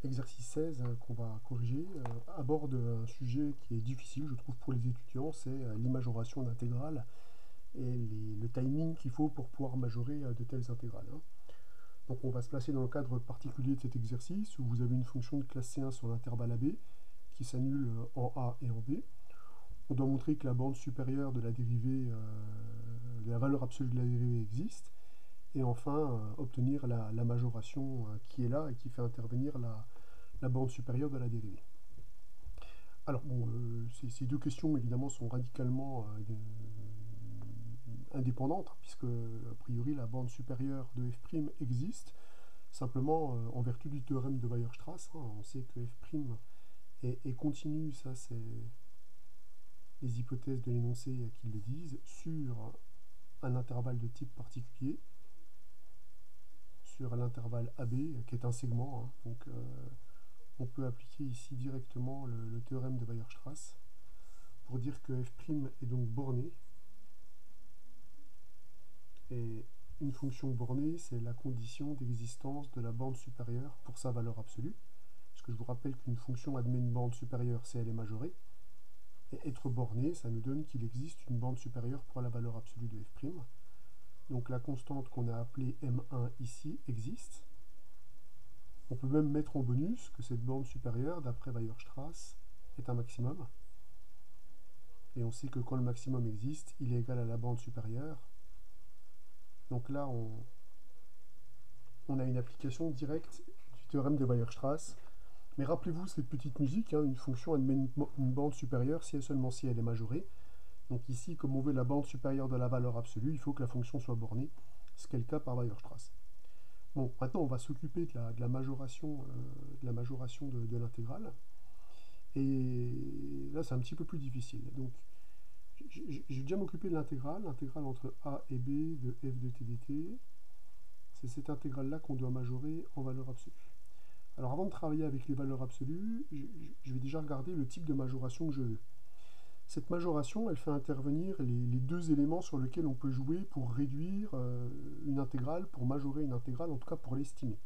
Exercice 16 qu'on va corriger aborde un sujet qui est difficile, je trouve, pour les étudiants, c'est l'imajoration d'intégrales et le timing qu'il faut pour pouvoir majorer de telles intégrales, hein. Donc on va se placer dans le cadre particulier de cet exercice où vous avez une fonction de classe C1 sur l'intervalle AB qui s'annule en A et en B. On doit montrer que la bande supérieure de la dérivée, de la valeur absolue de la dérivée existe. Et enfin, obtenir la majoration qui est là et qui fait intervenir la bande supérieure de la dérivée. Alors, bon, ces deux questions, évidemment, sont radicalement indépendantes, puisque, a priori, la bande supérieure de f' existe. Simplement, en vertu du théorème de Weierstrass, hein, on sait que f' est continu, ça c'est les hypothèses de l'énoncé qui le disent, sur un intervalle de type particulier, sur l'intervalle AB, qui est un segment, hein, donc on peut appliquer ici directement le théorème de Weierstrass pour dire que f' est donc borné. Et une fonction bornée, c'est la condition d'existence de la bande supérieure pour sa valeur absolue. Parce que je vous rappelle qu'une fonction admet une bande supérieure si elle est majorée. Et être borné, ça nous donne qu'il existe une bande supérieure pour la valeur absolue de f'. Donc la constante qu'on a appelée M1 ici existe. On peut même mettre en bonus que cette bande supérieure, d'après Weierstrass, est un maximum. Et on sait que quand le maximum existe, il est égal à la bande supérieure. Donc là, on a une application directe du théorème de Weierstrass. Mais rappelez-vous cette petite musique, hein, une fonction admet une bande supérieure si et seulement si elle est majorée. Donc ici, comme on veut la bande supérieure de la valeur absolue, il faut que la fonction soit bornée, ce qui est le cas par Weierstrass. Bon, maintenant on va s'occuper de la majoration, de l'intégrale. Et là c'est un petit peu plus difficile. Donc je vais déjà m'occuper de l'intégrale entre a et b de f de t dt. C'est cette intégrale-là qu'on doit majorer en valeur absolue. Alors avant de travailler avec les valeurs absolues, je vais déjà regarder le type de majoration que je veux. Cette majoration, elle fait intervenir les deux éléments sur lesquels on peut jouer pour réduire une intégrale, pour majorer une intégrale, en tout cas pour l'estimer.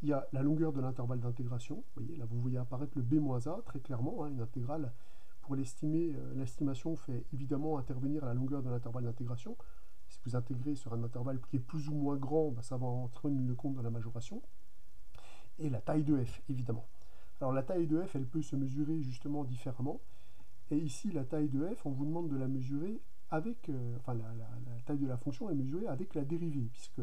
Il y a la longueur de l'intervalle d'intégration. Vous voyez, là vous voyez apparaître le b-a très clairement, hein, une intégrale. Pour l'estimer, l'estimation fait évidemment intervenir la longueur de l'intervalle d'intégration. Si vous intégrez sur un intervalle qui est plus ou moins grand, bah, ça va entrer le compte dans la majoration. Et la taille de f, évidemment. Alors la taille de f, elle peut se mesurer justement différemment. Et ici, la taille de f, on vous demande de la mesurer avec, la taille de la fonction est mesurée avec la dérivée, puisque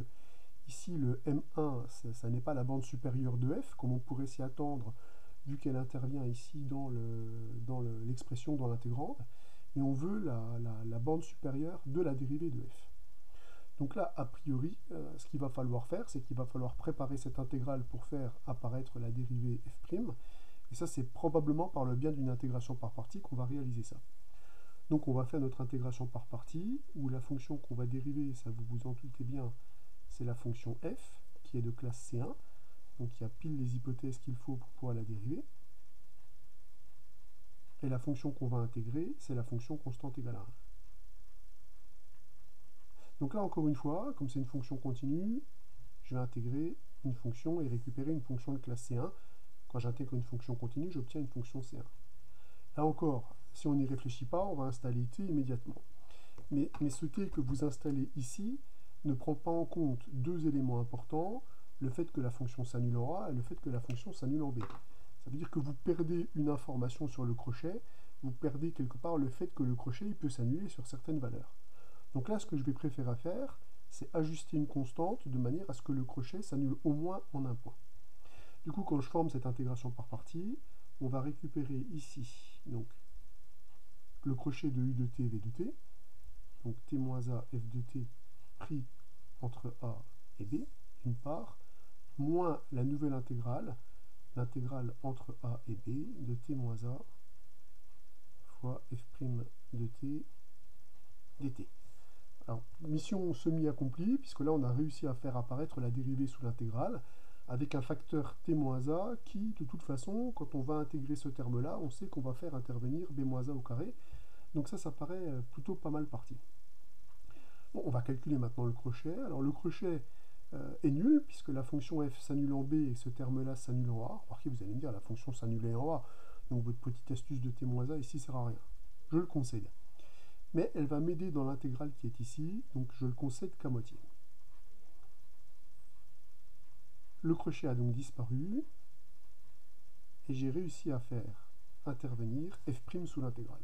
ici, le m1, ça n'est pas la bande supérieure de f, comme on pourrait s'y attendre, vu qu'elle intervient ici dans l'expression, dans l'intégrande, mais on veut la bande supérieure de la dérivée de f. Donc là, a priori, ce qu'il va falloir faire, c'est qu'il va falloir préparer cette intégrale pour faire apparaître la dérivée f', et ça, c'est probablement par le biais d'une intégration par partie qu'on va réaliser ça. Donc on va faire notre intégration par partie, où la fonction qu'on va dériver, ça vous vous en doutez bien, c'est la fonction f, qui est de classe C1, donc il y a pile les hypothèses qu'il faut pour pouvoir la dériver. Et la fonction qu'on va intégrer, c'est la fonction constante égale à 1. Donc là, encore une fois, comme c'est une fonction continue, je vais intégrer une fonction et récupérer une fonction de classe C1. Quand j'intègre une fonction continue, j'obtiens une fonction C1. Là encore, si on n'y réfléchit pas, on va installer t immédiatement. Mais ce t que vous installez ici ne prend pas en compte deux éléments importants, le fait que la fonction s'annule en A et le fait que la fonction s'annule en B. Ça veut dire que vous perdez une information sur le crochet, vous perdez quelque part le fait que le crochet il peut s'annuler sur certaines valeurs. Donc là, ce que je vais préférer faire, c'est ajuster une constante de manière à ce que le crochet s'annule au moins en un point. Du coup, quand je forme cette intégration par partie, on va récupérer ici donc, le crochet de u de t, v de t, donc t-a, f de t pris entre a et b, d'une part, moins la nouvelle intégrale, l'intégrale entre a et b de t-a fois f' de t dt. Alors, mission semi-accomplie, puisque là on a réussi à faire apparaître la dérivée sous l'intégrale, avec un facteur t-a qui, de toute façon, quand on va intégrer ce terme-là, on sait qu'on va faire intervenir b-a au carré. Donc ça paraît plutôt pas mal parti. Bon, on va calculer maintenant le crochet. Alors le crochet, est nul, puisque la fonction f s'annule en b et ce terme-là s'annule en a. Remarquez, vous allez me dire, la fonction s'annule en a, donc votre petite astuce de t-a ici sert à rien. Je le concède. Mais elle va m'aider dans l'intégrale qui est ici, donc je le concède qu'à moitié. Le crochet a donc disparu, et j'ai réussi à faire intervenir f' sous l'intégrale.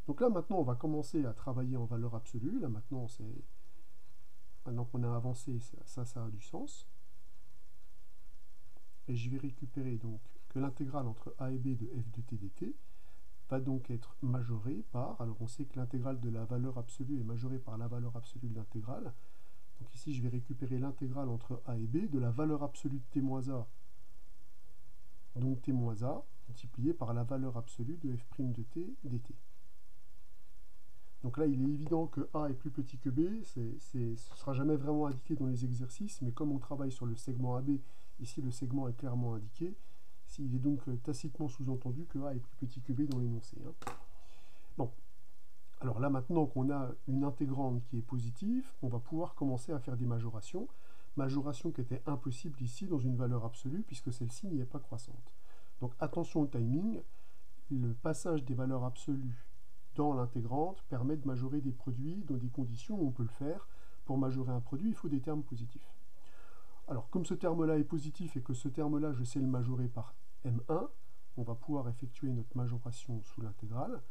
Donc là, maintenant, on va commencer à travailler en valeur absolue. Là, maintenant, maintenant qu'on a avancé, ça a du sens. Et je vais récupérer donc que l'intégrale entre a et b de f de t dt va donc être majorée par, alors on sait que l'intégrale de la valeur absolue est majorée par la valeur absolue de l'intégrale. Donc ici, je vais récupérer l'intégrale entre a et b de la valeur absolue de t-a, donc t-a, multiplié par la valeur absolue de f' de t dt. Donc là, il est évident que A est plus petit que B, ce ne sera jamais vraiment indiqué dans les exercices, mais comme on travaille sur le segment AB, ici le segment est clairement indiqué, il est donc tacitement sous-entendu que A est plus petit que B dans l'énoncé. Hein. Bon, alors là maintenant qu'on a une intégrande qui est positive, on va pouvoir commencer à faire des majorations, majoration qui était impossible ici dans une valeur absolue, puisque celle-ci n'y est pas croissante. Donc attention au timing, le passage des valeurs absolues dans l'intégrante permet de majorer des produits dans des conditions où on peut le faire. Pour majorer un produit, il faut des termes positifs. Alors, comme ce terme-là est positif et que ce terme-là, je sais le majorer par M1, on va pouvoir effectuer notre majoration sous l'intégrale.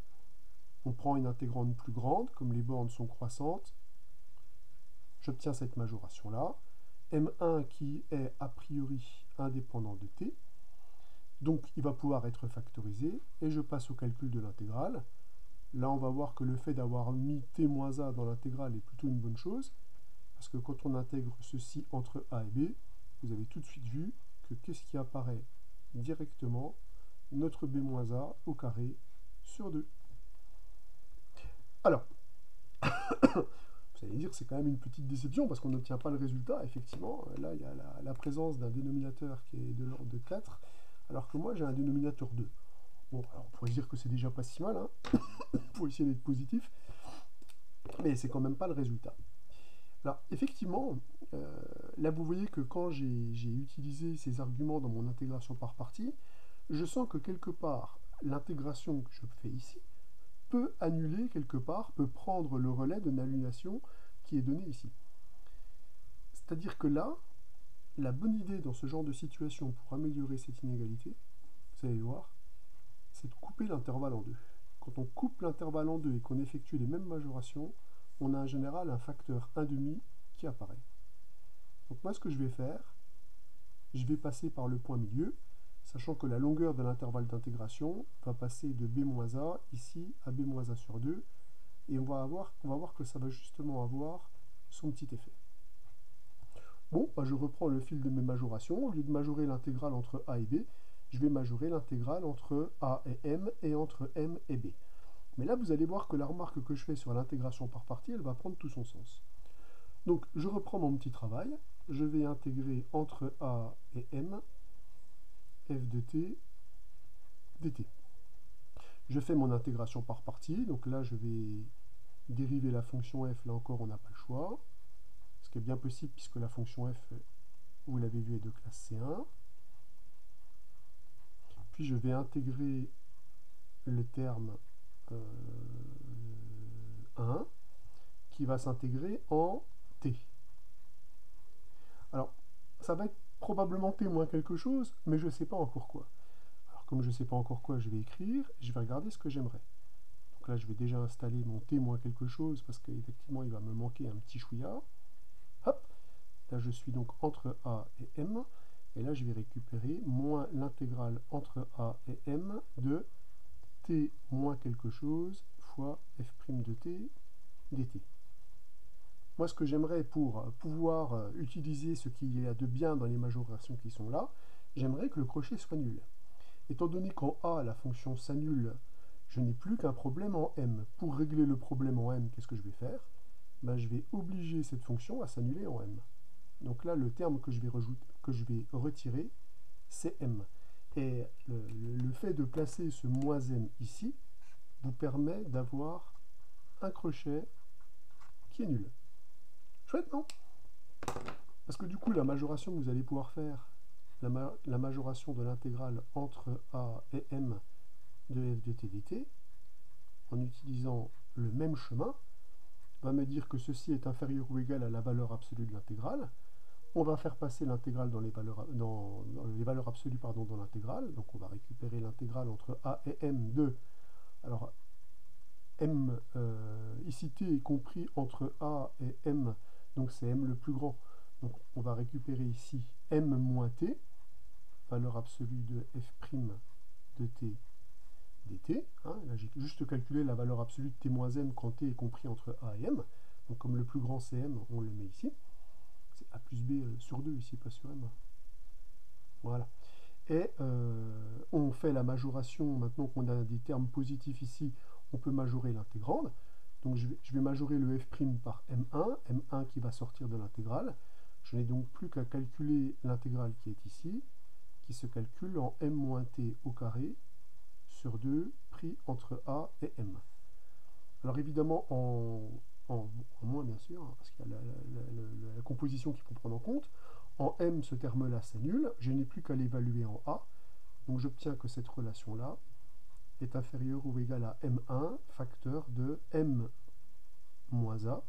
On prend une intégrante plus grande, comme les bornes sont croissantes. J'obtiens cette majoration-là. M1 qui est a priori indépendant de t. Donc, il va pouvoir être factorisé. Et je passe au calcul de l'intégrale. Là, on va voir que le fait d'avoir mis t-a dans l'intégrale est plutôt une bonne chose, parce que quand on intègre ceci entre a et b, vous avez tout de suite vu que qu'est-ce qui apparaît directement? Notre b-a au carré sur 2. Alors, vous allez dire que c'est quand même une petite déception, parce qu'on n'obtient pas le résultat. Effectivement, là, il y a la présence d'un dénominateur qui est de l'ordre de 4, alors que moi, j'ai un dénominateur 2. Bon, alors on pourrait dire que c'est déjà pas si mal, hein, pour essayer d'être positif, mais c'est quand même pas le résultat. Alors, effectivement, là vous voyez que quand j'ai utilisé ces arguments dans mon intégration par partie, je sens que quelque part, l'intégration que je fais ici peut annuler quelque part, peut prendre le relais de l'annulation qui est donnée ici. C'est-à-dire que là, la bonne idée dans ce genre de situation pour améliorer cette inégalité, vous allez le voir, c'est de couper l'intervalle en deux. Quand on coupe l'intervalle en deux et qu'on effectue les mêmes majorations, on a en général un facteur 1,5 qui apparaît. Donc moi, ce que je vais faire, je vais passer par le point milieu, sachant que la longueur de l'intervalle d'intégration va passer de b-a ici à b-a sur 2, et on va voir que ça va justement avoir son petit effet. Bon, bah je reprends le fil de mes majorations. Au lieu de majorer l'intégrale entre a et b, je vais majorer l'intégrale entre a et m et entre m et b. Mais là, vous allez voir que la remarque que je fais sur l'intégration par partie, elle va prendre tout son sens. Donc, je reprends mon petit travail. Je vais intégrer entre a et m f de t dt. Je fais mon intégration par partie. Donc là, je vais dériver la fonction f. Là encore, on n'a pas le choix. Ce qui est bien possible puisque la fonction f, vous l'avez vu, est de classe C1. Puis je vais intégrer le terme 1 qui va s'intégrer en t. Alors, ça va être probablement t moins quelque chose, mais je ne sais pas encore quoi. Alors, comme je ne sais pas encore quoi, je vais écrire, et je vais regarder ce que j'aimerais. Donc là, je vais déjà installer mon t moins quelque chose, parce qu'effectivement, il va me manquer un petit chouïa. Hop, là, je suis donc entre a et m, et là, je vais récupérer moins l'intégrale entre a et m de t moins quelque chose fois f' de t dt. Moi, ce que j'aimerais pour pouvoir utiliser ce qu'il y a de bien dans les majorations qui sont là, j'aimerais que le crochet soit nul. Étant donné qu'en A, la fonction s'annule, je n'ai plus qu'un problème en M. Pour régler le problème en M, qu'est-ce que je vais faire? Ben, je vais obliger cette fonction à s'annuler en M. Donc là, le terme que je vais retirer, c'est M. Et le fait de placer ce moins M ici vous permet d'avoir un crochet qui est nul. Chouette, non? Parce que du coup, la majoration que vous allez pouvoir faire, la majoration de l'intégrale entre a et m de f de t dt, en utilisant le même chemin, va me dire que ceci est inférieur ou égal à la valeur absolue de l'intégrale. On va faire passer l'intégrale dans les valeurs absolues dans l'intégrale. Donc on va récupérer l'intégrale entre a et m de... Alors m, ici t est compris entre a et m, donc c'est m le plus grand. Donc on va récupérer ici m moins t, valeur absolue de f' de t dt. Hein. Là j'ai juste calculé la valeur absolue de t moins m quand t est compris entre a et m. Donc comme le plus grand c'est m, on le met ici. C'est a plus b sur 2 ici, pas sur m. Voilà. Et on fait la majoration, maintenant qu'on a des termes positifs ici, on peut majorer l'intégrande. Donc je vais majorer le f' par m1 qui va sortir de l'intégrale. Je n'ai donc plus qu'à calculer l'intégrale qui est ici, qui se calcule en m-t au carré sur 2 pris entre a et m. Alors évidemment en moins bien sûr, parce qu'il y a la composition qu'il faut prendre en compte. En m, ce terme-là s'annule, je n'ai plus qu'à l'évaluer en a, donc j'obtiens que cette relation-là est inférieure ou égale à m1 facteur de m moins a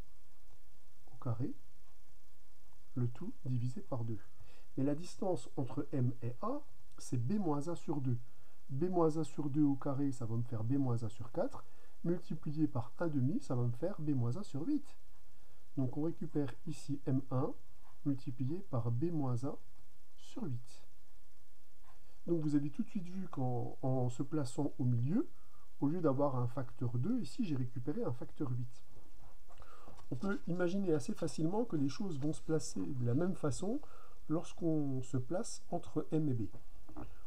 au carré, le tout divisé par 2. Mais la distance entre m et a, c'est b moins a sur 2. b moins a sur 2 au carré, ça va me faire b moins a sur 4, multiplié par 1,5, ça va me faire b moins a sur 8. Donc on récupère ici m1 multiplié par b moins a sur 8. Donc vous avez tout de suite vu qu'en se plaçant au milieu, au lieu d'avoir un facteur 2, ici j'ai récupéré un facteur 8. On peut imaginer assez facilement que les choses vont se placer de la même façon lorsqu'on se place entre m et b.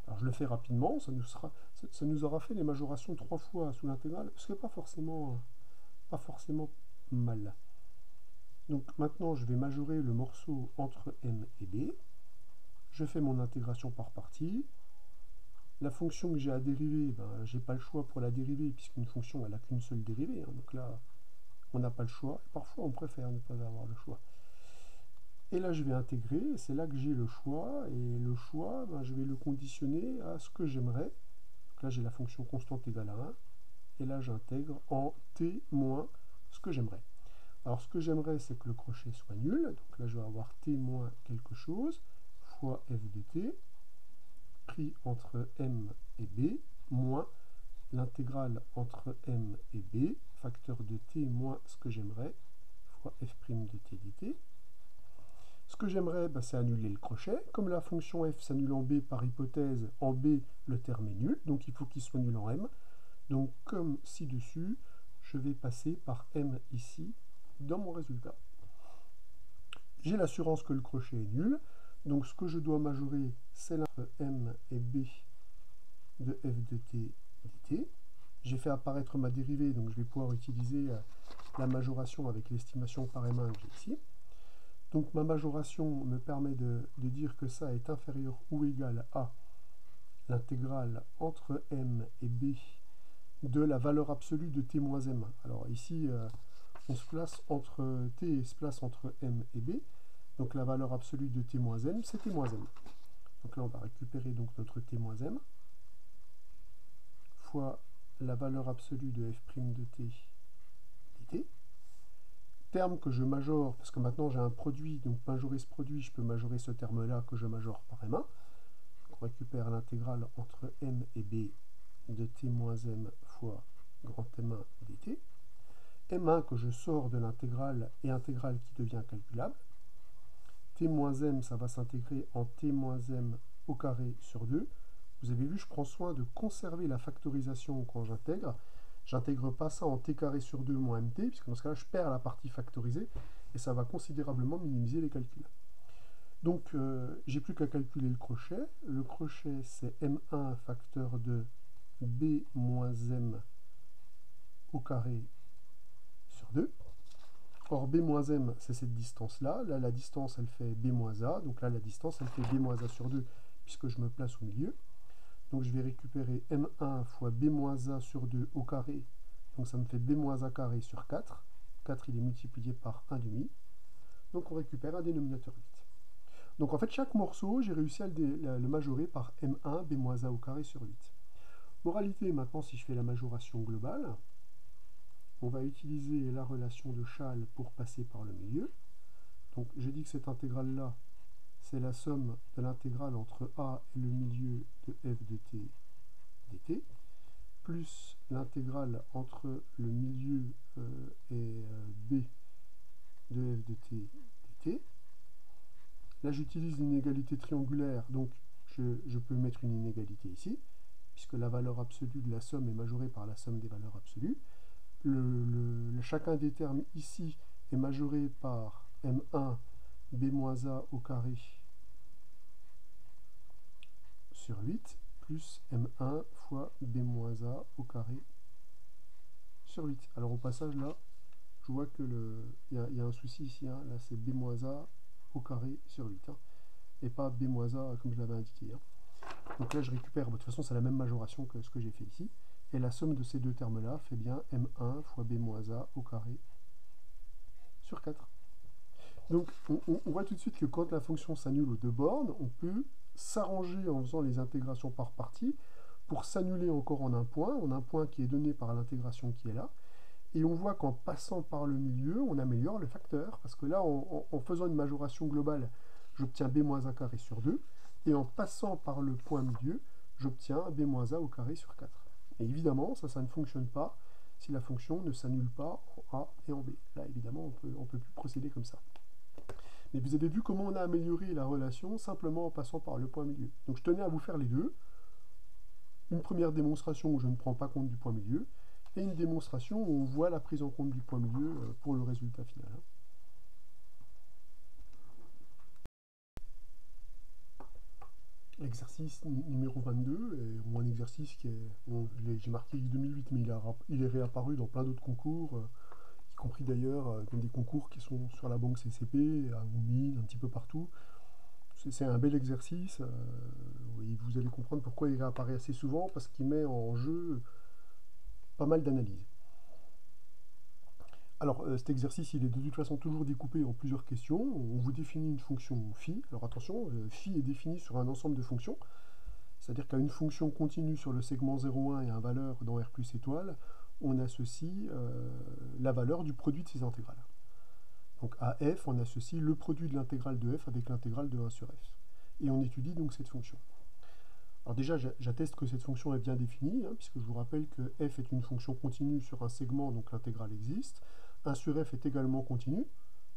Alors je le fais rapidement, ça nous aura fait les majorations 3 fois sous l'intégrale, ce qui n'est pas forcément mal. Donc maintenant je vais majorer le morceau entre m et b. Je fais mon intégration par partie. La fonction que j'ai à dériver, ben, je n'ai pas le choix pour la dériver, puisqu'une fonction elle n'a qu'une seule dérivée. Hein, donc là, on n'a pas le choix. Et parfois, on préfère ne pas avoir le choix. Et là, je vais intégrer, c'est là que j'ai le choix. Et le choix, ben, je vais le conditionner à ce que j'aimerais. Donc là, j'ai la fonction constante égale à 1. Et là, j'intègre en t moins ce que j'aimerais. Alors, ce que j'aimerais, c'est que le crochet soit nul. Donc là, je vais avoir t moins quelque chose fois f de t pris entre m et b moins l'intégrale entre m et b, facteur de t moins ce que j'aimerais, fois f' de t dt. Ce que j'aimerais, ben, c'est annuler le crochet. Comme la fonction f s'annule en b par hypothèse, en b, le terme est nul, donc il faut qu'il soit nul en m. Donc comme ci-dessus, je vais passer par m ici dans mon résultat. J'ai l'assurance que le crochet est nul, donc ce que je dois majorer, c'est l'entre m et b de f de t dt. J'ai fait apparaître ma dérivée, donc je vais pouvoir utiliser la majoration avec l'estimation par M1 que j'ai ici. Donc ma majoration me permet de dire que ça est inférieur ou égal à l'intégrale entre m et b de la valeur absolue de t moins m. Alors ici, on se place entre t se place entre m et b. Donc la valeur absolue de t moins m, c'est t moins m. Donc là, on va récupérer donc notre t moins m fois la valeur absolue de f' de t dt. Terme que je majore, parce que maintenant j'ai un produit, donc majorer ce produit, je peux majorer ce terme-là que je majore par m1. On récupère l'intégrale entre m et b de t moins m fois grand m1 dt. m1 que je sors de l'intégrale et intégrale qui devient calculable. t moins m, ça va s'intégrer en t moins m au carré sur 2. Vous avez vu, je prends soin de conserver la factorisation quand j'intègre. J'intègre pas ça en t carré sur 2 moins mt, puisque dans ce cas-là, je perds la partie factorisée, et ça va considérablement minimiser les calculs. Donc, j'ai plus qu'à calculer le crochet. Le crochet, c'est m1 facteur de b moins m au carré sur 2. Or, b moins m, c'est cette distance-là. Là, la distance, elle fait b moins a. Donc là, la distance, elle fait b moins a sur 2, puisque je me place au milieu. Donc je vais récupérer m1 fois b moins a sur 2 au carré. Donc ça me fait b moins a carré sur 4. 4, il est multiplié par 1,5. Donc on récupère un dénominateur 8. Donc en fait, chaque morceau, j'ai réussi à le majorer par m1 b-a au carré sur 8. Moralité, maintenant, si je fais la majoration globale, on va utiliser la relation de Chasles pour passer par le milieu. Donc j'ai dit que cette intégrale-là, c'est la somme de l'intégrale entre a et le milieu de f de t dt, plus l'intégrale entre le milieu et b de f de t dt. Là, j'utilise l'inégalité triangulaire, donc je peux mettre une inégalité ici, puisque la valeur absolue de la somme est majorée par la somme des valeurs absolues. Chacun des termes ici est majoré par m1 b-a au carré sur 8, plus m1 fois b-a au carré sur 8. Alors au passage, là, je vois que y a un souci ici, hein. Là c'est b-a au carré sur 8, hein, et pas b-a comme je l'avais indiqué, hein. Donc là je récupère, de toute façon c'est la même majoration que ce que j'ai fait ici, et la somme de ces deux termes là fait bien m1 fois b-a au carré sur 4. Donc on voit tout de suite que quand la fonction s'annule aux deux bornes, on peut s'arranger en faisant les intégrations par partie pour s'annuler encore en un point qui est donné par l'intégration qui est là. Et on voit qu'en passant par le milieu, on améliore le facteur, parce que là, en faisant une majoration globale, j'obtiens b-a carré sur 2, et en passant par le point milieu, j'obtiens b-a au carré sur 4. Et évidemment, ça ne fonctionne pas si la fonction ne s'annule pas en a et en b. Là, évidemment, on peut plus procéder comme ça. Mais vous avez vu comment on a amélioré la relation simplement en passant par le point milieu. Donc je tenais à vous faire les deux. Une première démonstration où je ne prends pas compte du point milieu, et une démonstration où on voit la prise en compte du point milieu pour le résultat final. Exercice numéro 22, ou un exercice qui est, bon, j'ai marqué X2008, mais il est réapparu dans plein d'autres concours, y compris d'ailleurs dans des concours qui sont sur la banque CCP, à Oumine, un petit peu partout. C'est un bel exercice, vous allez comprendre pourquoi il réapparaît assez souvent, parce qu'il met en jeu pas mal d'analyses. Alors cet exercice, il est de toute façon toujours découpé en plusieurs questions. On vous définit une fonction phi. Alors attention, phi est défini sur un ensemble de fonctions, c'est-à-dire qu'à une fonction continue sur le segment 0,1 et un valeur dans R plus étoile, on associe la valeur du produit de ces intégrales. Donc à f, on associe le produit de l'intégrale de f avec l'intégrale de 1 sur f. Et on étudie donc cette fonction. Alors déjà, j'atteste que cette fonction est bien définie, hein, puisque je vous rappelle que f est une fonction continue sur un segment, donc l'intégrale existe. 1 sur f est également continu,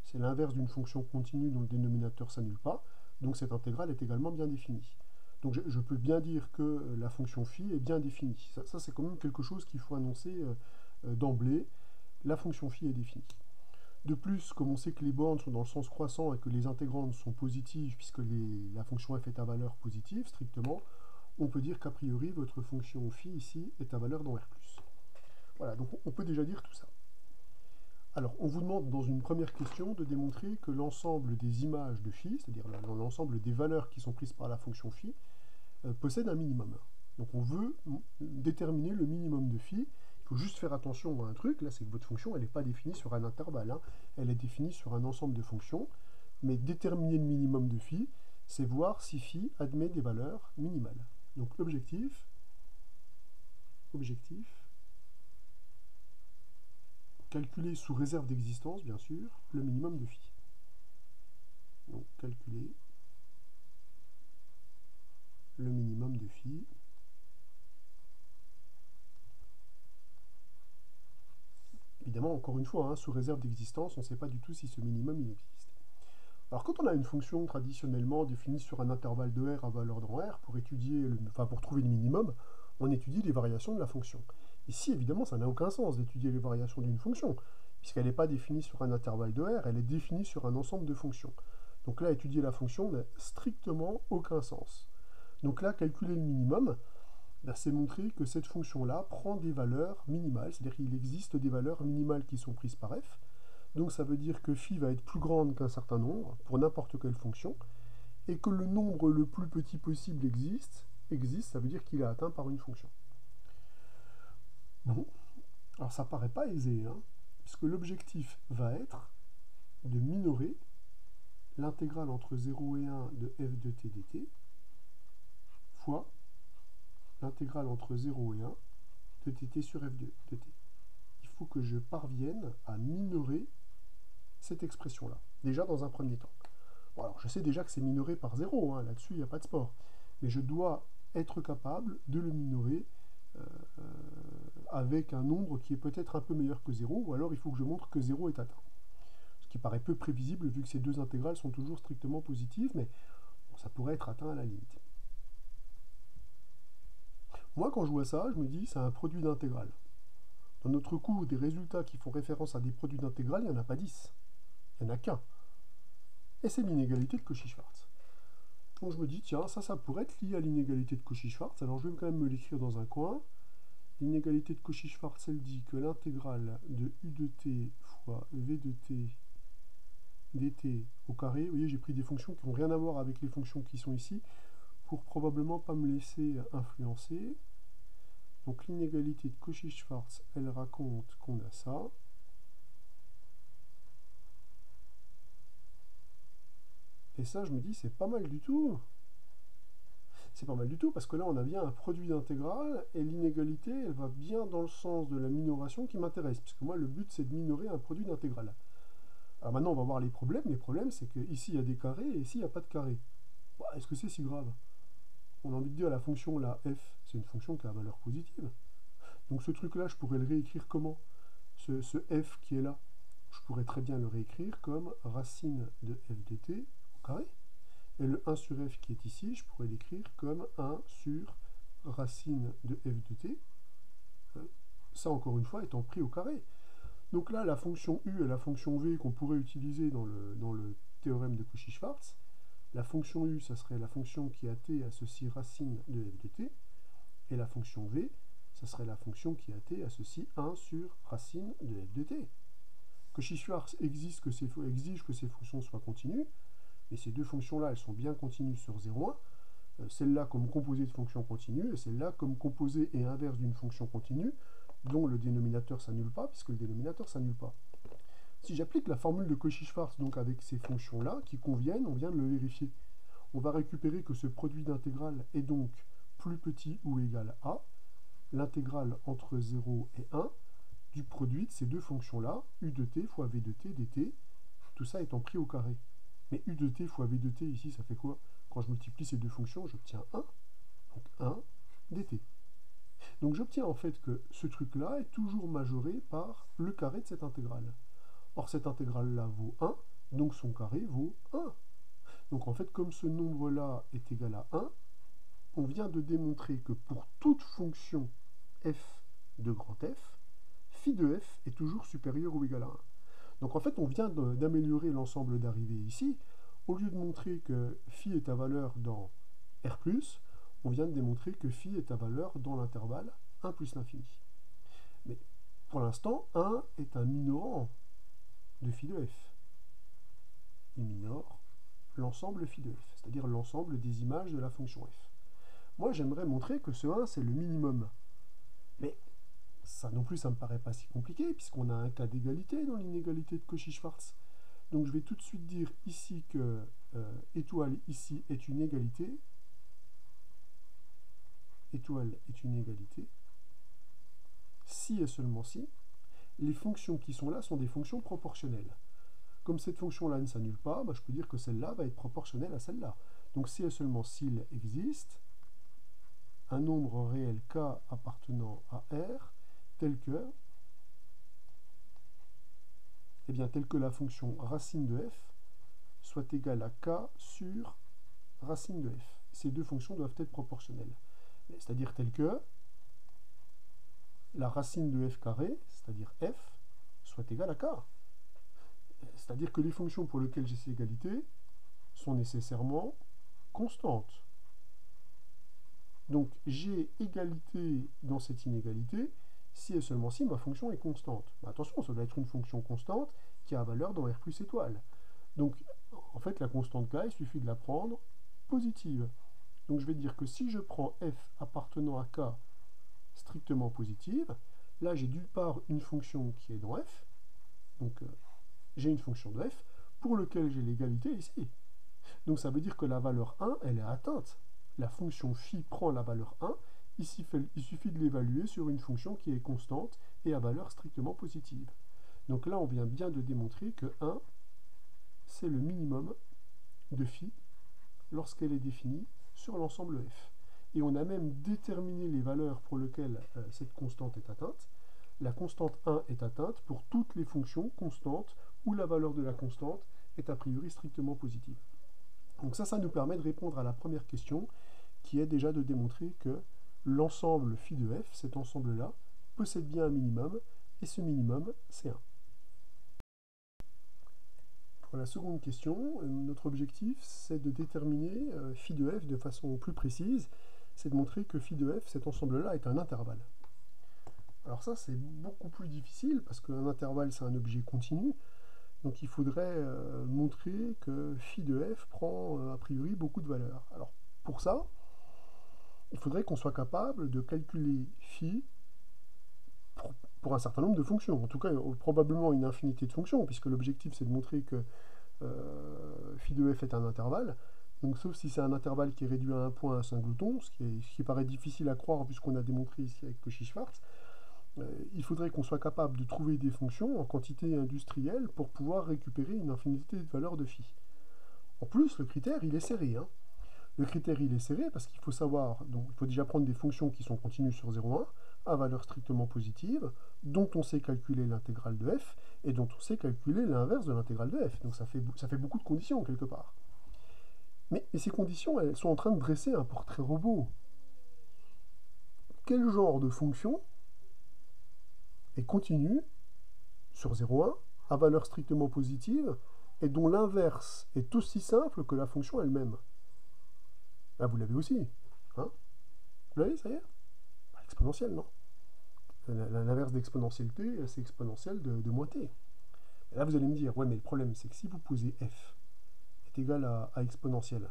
c'est l'inverse d'une fonction continue dont le dénominateur ne s'annule pas, donc cette intégrale est également bien définie. Donc je peux bien dire que la fonction phi est bien définie. Ça c'est quand même quelque chose qu'il faut annoncer d'emblée. La fonction phi est définie. De plus, comme on sait que les bornes sont dans le sens croissant et que les intégrandes sont positives, puisque la fonction f est à valeur positive, strictement, on peut dire qu'a priori, votre fonction phi ici est à valeur dans R+. Voilà, donc on peut déjà dire tout ça. Alors, on vous demande dans une première question de démontrer que l'ensemble des images de phi, c'est-à-dire l'ensemble des valeurs qui sont prises par la fonction phi, possède un minimum. Donc on veut déterminer le minimum de phi. Il faut juste faire attention à un truc, là c'est que votre fonction elle n'est pas définie sur un intervalle, hein. Elle est définie sur un ensemble de fonctions, mais déterminer le minimum de phi, c'est voir si phi admet des valeurs minimales. Donc l'objectif, calculer sous réserve d'existence, bien sûr, le minimum de phi. Donc calculer le minimum de phi. Évidemment, encore une fois, hein, sous réserve d'existence, on ne sait pas du tout si ce minimum il existe. Alors quand on a une fonction traditionnellement définie sur un intervalle de R à valeur dans R, pour trouver le minimum, on étudie les variations de la fonction. Ici, évidemment, ça n'a aucun sens d'étudier les variations d'une fonction, puisqu'elle n'est pas définie sur un intervalle de R, elle est définie sur un ensemble de fonctions. Donc là, étudier la fonction n'a strictement aucun sens. Donc là, calculer le minimum, c'est montrer que cette fonction-là prend des valeurs minimales, c'est-à-dire qu'il existe des valeurs minimales qui sont prises par f. Donc ça veut dire que phi va être plus grande qu'un certain nombre, pour n'importe quelle fonction, et que le nombre le plus petit possible existe, ça veut dire qu'il est atteint par une fonction. Bon, alors ça paraît pas aisé, hein, puisque l'objectif va être de minorer l'intégrale entre 0 et 1 de f de t dt fois l'intégrale entre 0 et 1 de dt sur f de t. Il faut que je parvienne à minorer cette expression-là, déjà dans un premier temps. Bon, alors je sais déjà que c'est minoré par 0, hein, là-dessus il n'y a pas de sport, mais je dois être capable de le minorer avec un nombre qui est peut-être un peu meilleur que 0, ou alors il faut que je montre que 0 est atteint. Ce qui paraît peu prévisible vu que ces deux intégrales sont toujours strictement positives, mais bon, ça pourrait être atteint à la limite. Moi, quand je vois ça, je me dis c'est un produit d'intégrale. Dans notre cours, des résultats qui font référence à des produits d'intégrale, il n'y en a pas 10. Il n'y en a qu'un. Et c'est l'inégalité de Cauchy-Schwarz. Donc je me dis, tiens, ça pourrait être lié à l'inégalité de Cauchy-Schwarz. Alors je vais quand même me l'écrire dans un coin. L'inégalité de Cauchy-Schwarz, elle dit que l'intégrale de u de t fois v de t dt au carré, vous voyez, j'ai pris des fonctions qui n'ont rien à voir avec les fonctions qui sont ici, pour probablement pas me laisser influencer. Donc l'inégalité de Cauchy-Schwarz, elle raconte qu'on a ça. Et ça, je me dis, c'est pas mal du tout. C'est pas mal du tout, parce que là, on a bien un produit d'intégrale, et l'inégalité, elle va bien dans le sens de la minoration qui m'intéresse, puisque moi, le but, c'est de minorer un produit d'intégrale. Alors maintenant, on va voir les problèmes. Les problèmes, c'est qu'ici, il y a des carrés, et ici, il n'y a pas de carré. Bon, est-ce que c'est si grave? On a envie de dire, la fonction, là, f, c'est une fonction qui a valeur positive. Donc ce truc-là, je pourrais le réécrire comment? Ce f qui est là, je pourrais très bien le réécrire comme racine de f de t au carré. Et le 1 sur f qui est ici, je pourrais l'écrire comme 1 sur racine de f de t. Ça, encore une fois, étant pris au carré. Donc là, la fonction u et la fonction v qu'on pourrait utiliser dans le théorème de Cauchy-Schwarz, la fonction u, ça serait la fonction qui à t associe racine de f de t, et la fonction v, ça serait la fonction qui à t associe 1 sur racine de f de t. Cauchy-Schwarz exige que ces fonctions soient continues, mais ces deux fonctions-là, elles sont bien continues sur 0,1. Celle-là comme composée de fonctions continues, et celle-là comme composée et inverse d'une fonction continue, dont le dénominateur s'annule pas, puisque le dénominateur s'annule pas. Si j'applique la formule de Cauchy-Schwarz donc avec ces fonctions-là, qui conviennent, on vient de le vérifier. On va récupérer que ce produit d'intégrale est donc plus petit ou égal à l'intégrale entre 0 et 1 du produit de ces deux fonctions-là, u de t fois v de t dt, tout ça étant pris au carré. Mais u de t fois v de t, ici, ça fait quoi? Quand je multiplie ces deux fonctions, j'obtiens 1, donc 1 dt. Donc j'obtiens en fait que ce truc-là est toujours majoré par le carré de cette intégrale. Or cette intégrale-là vaut 1, donc son carré vaut 1. Donc en fait, comme ce nombre-là est égal à 1, on vient de démontrer que pour toute fonction f de grand F, phi de f est toujours supérieur ou égal à 1. Donc en fait, on vient d'améliorer l'ensemble d'arrivées ici. Au lieu de montrer que phi est à valeur dans R+, on vient de démontrer que phi est à valeur dans l'intervalle 1 plus l'infini. Mais pour l'instant, 1 est un minorant de phi de f. Il minore l'ensemble phi de f, c'est-à-dire l'ensemble des images de la fonction f. Moi, j'aimerais montrer que ce 1, c'est le minimum. Mais ça non plus, ça me paraît pas si compliqué, puisqu'on a un cas d'égalité dans l'inégalité de Cauchy-Schwarz. Donc je vais tout de suite dire ici que étoile ici est une égalité. Étoile est une égalité. Si et seulement si, les fonctions qui sont là sont des fonctions proportionnelles. Comme cette fonction-là ne s'annule pas, bah, je peux dire que celle-là va être proportionnelle à celle-là. Donc si et seulement s'il existe un nombre réel k appartenant à R tel que la fonction racine de f soit égale à k sur racine de f. Ces deux fonctions doivent être proportionnelles. C'est-à-dire tel que la racine de f carré, c'est-à-dire f, soit égale à k. C'est-à-dire que les fonctions pour lesquelles j'ai ces égalités sont nécessairement constantes. Donc j'ai égalité dans cette inégalité si et seulement si ma fonction est constante. Mais attention, ça doit être une fonction constante qui a valeur dans R plus étoile. Donc en fait la constante k, il suffit de la prendre positive. Donc je vais dire que si je prends f appartenant à k strictement positive, là j'ai d'une part une fonction qui est dans f, donc j'ai une fonction de f, pour lequel j'ai l'égalité ici. Donc ça veut dire que la valeur 1, elle est atteinte. La fonction phi prend la valeur 1, ici, il suffit de l'évaluer sur une fonction qui est constante et à valeur strictement positive. Donc là, on vient bien de démontrer que 1, c'est le minimum de phi lorsqu'elle est définie sur l'ensemble f. Et on a même déterminé les valeurs pour lesquelles cette constante est atteinte. La constante 1 est atteinte pour toutes les fonctions constantes où la valeur de la constante est a priori strictement positive. Donc ça nous permet de répondre à la première question, qui est déjà de démontrer que l'ensemble phi de f, cet ensemble-là, possède bien un minimum, et ce minimum, c'est 1. Pour la seconde question, notre objectif, c'est de déterminer phi de f de façon plus précise, c'est de montrer que phi de f, cet ensemble-là, est un intervalle. Alors ça, c'est beaucoup plus difficile, parce qu'un intervalle, c'est un objet continu, donc il faudrait montrer que phi de f prend a priori beaucoup de valeurs. Alors pour ça, il faudrait qu'on soit capable de calculer phi pour un certain nombre de fonctions. En tout cas, probablement une infinité de fonctions, puisque l'objectif c'est de montrer que phi de f est un intervalle. Donc sauf si c'est un intervalle qui est réduit à un point, à un singleton, ce qui paraît difficile à croire puisqu'on a démontré ici avec Cauchy-Schwarz. Il faudrait qu'on soit capable de trouver des fonctions en quantité industrielle pour pouvoir récupérer une infinité de valeurs de phi. En plus, le critère, il est serré. Le critère, il est serré parce qu'il faut savoir, donc il faut déjà prendre des fonctions qui sont continues sur 0,1 à valeur strictement positive, dont on sait calculer l'intégrale de f, et dont on sait calculer l'inverse de l'intégrale de f. Donc ça fait beaucoup de conditions, quelque part. Mais ces conditions, elles sont en train de dresser un portrait robot. Quel genre de fonction est continue sur 0,1 à valeur strictement positive, et dont l'inverse est aussi simple que la fonction elle-même? Là, vous l'avez aussi. Vous l'avez, ça y est? Exponentielle, non? L'inverse d'exponentielle t, c'est exponentielle de moins t. Et là, vous allez me dire, ouais, mais le problème, c'est que si vous posez f est égal à exponentielle,